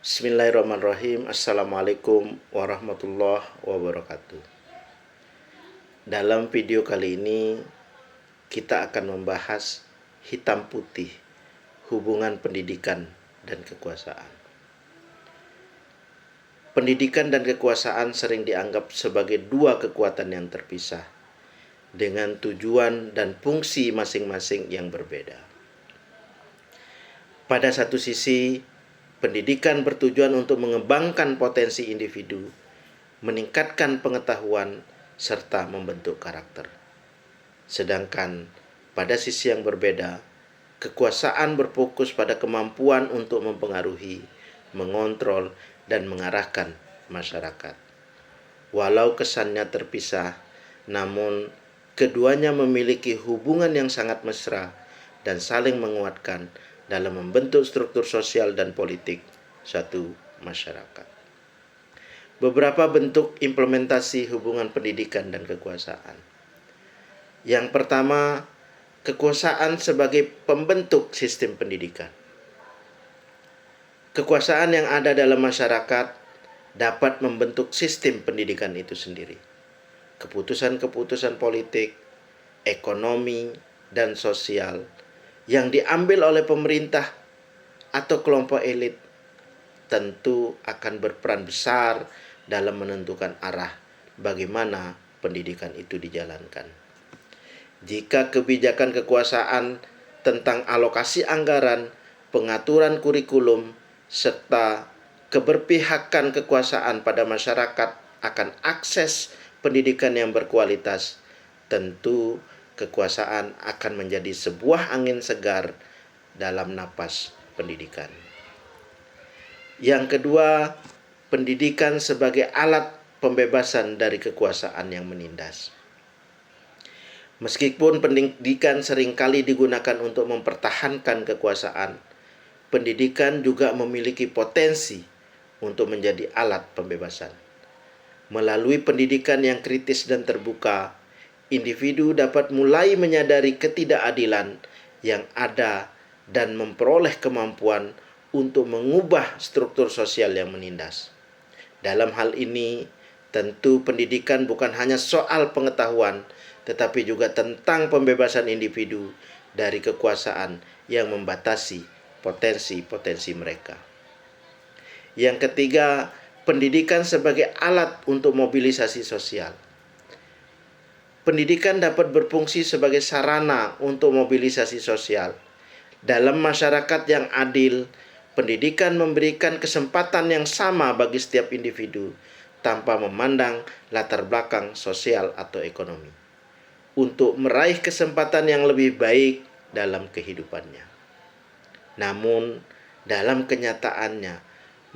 Bismillahirrahmanirrahim. Assalamualaikum warahmatullahi wabarakatuh. Dalam video kali ini kita akan membahas hitam putih hubungan pendidikan dan kekuasaan. Pendidikan dan kekuasaan sering dianggap sebagai dua kekuatan yang terpisah dengan tujuan dan fungsi masing-masing yang berbeda. Pada satu sisi, pendidikan bertujuan untuk mengembangkan potensi individu, meningkatkan pengetahuan, serta membentuk karakter. Sedangkan pada sisi yang berbeda, kekuasaan berfokus pada kemampuan untuk mempengaruhi, mengontrol, dan mengarahkan masyarakat. Walau kesannya terpisah, namun keduanya memiliki hubungan yang sangat mesra dan saling menguatkan dalam membentuk struktur sosial dan politik suatu masyarakat. Beberapa bentuk implementasi hubungan pendidikan dan kekuasaan. Yang pertama, kekuasaan sebagai pembentuk sistem pendidikan. Kekuasaan yang ada dalam masyarakat dapat membentuk sistem pendidikan itu sendiri. Keputusan-keputusan politik, ekonomi, dan sosial yang diambil oleh pemerintah atau kelompok elit tentu akan berperan besar dalam menentukan arah bagaimana pendidikan itu dijalankan. Jika kebijakan kekuasaan tentang alokasi anggaran, pengaturan kurikulum, serta keberpihakan kekuasaan pada masyarakat akan akses pendidikan yang berkualitas, tentu kekuasaan akan menjadi sebuah angin segar dalam napas pendidikan. Yang kedua, pendidikan sebagai alat pembebasan dari kekuasaan yang menindas. Meskipun pendidikan seringkali digunakan untuk mempertahankan kekuasaan, pendidikan juga memiliki potensi untuk menjadi alat pembebasan. Melalui pendidikan yang kritis dan terbuka, individu dapat mulai menyadari ketidakadilan yang ada dan memperoleh kemampuan untuk mengubah struktur sosial yang menindas. Dalam hal ini, tentu pendidikan bukan hanya soal pengetahuan, tetapi juga tentang pembebasan individu dari kekuasaan yang membatasi potensi-potensi mereka. Yang ketiga, pendidikan sebagai alat untuk mobilisasi sosial. Pendidikan dapat berfungsi sebagai sarana untuk mobilisasi sosial. Dalam masyarakat yang adil, pendidikan memberikan kesempatan yang sama bagi setiap individu tanpa memandang latar belakang sosial atau ekonomi untuk meraih kesempatan yang lebih baik dalam kehidupannya. Namun, dalam kenyataannya,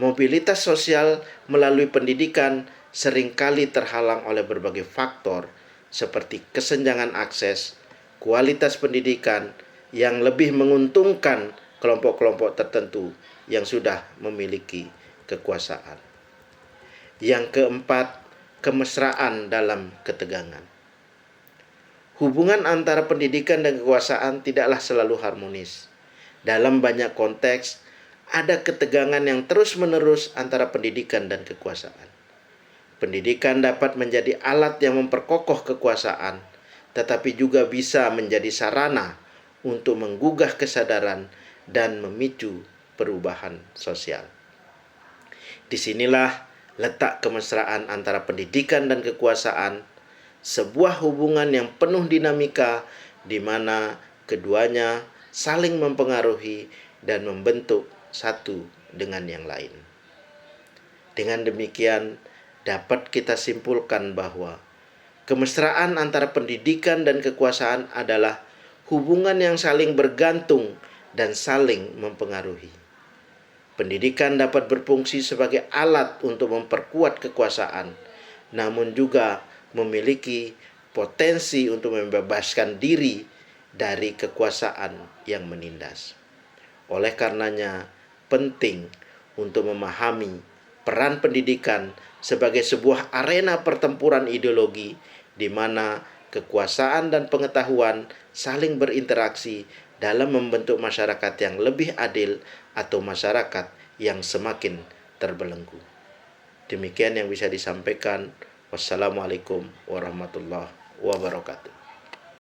mobilitas sosial melalui pendidikan seringkali terhalang oleh berbagai faktor seperti kesenjangan akses, kualitas pendidikan yang lebih menguntungkan kelompok-kelompok tertentu yang sudah memiliki kekuasaan. Yang keempat, kemesraan dalam ketegangan. Hubungan antara pendidikan dan kekuasaan tidaklah selalu harmonis. Dalam banyak konteks, ada ketegangan yang terus-menerus antara pendidikan dan kekuasaan. Pendidikan dapat menjadi alat yang memperkokoh kekuasaan, tetapi juga bisa menjadi sarana untuk menggugah kesadaran dan memicu perubahan sosial. Disinilah letak kemesraan antara pendidikan dan kekuasaan, sebuah hubungan yang penuh dinamika di mana keduanya saling mempengaruhi dan membentuk satu dengan yang lain. Dengan demikian, dapat kita simpulkan bahwa kemesraan antara pendidikan dan kekuasaan adalah hubungan yang saling bergantung dan saling mempengaruhi. Pendidikan dapat berfungsi sebagai alat untuk memperkuat kekuasaan, namun juga memiliki potensi untuk membebaskan diri dari kekuasaan yang menindas. Oleh karenanya, penting untuk memahami peran pendidikan sebagai sebuah arena pertempuran ideologi di mana kekuasaan dan pengetahuan saling berinteraksi dalam membentuk masyarakat yang lebih adil atau masyarakat yang semakin terbelenggu. Demikian yang bisa disampaikan. Wassalamualaikum warahmatullahi wabarakatuh.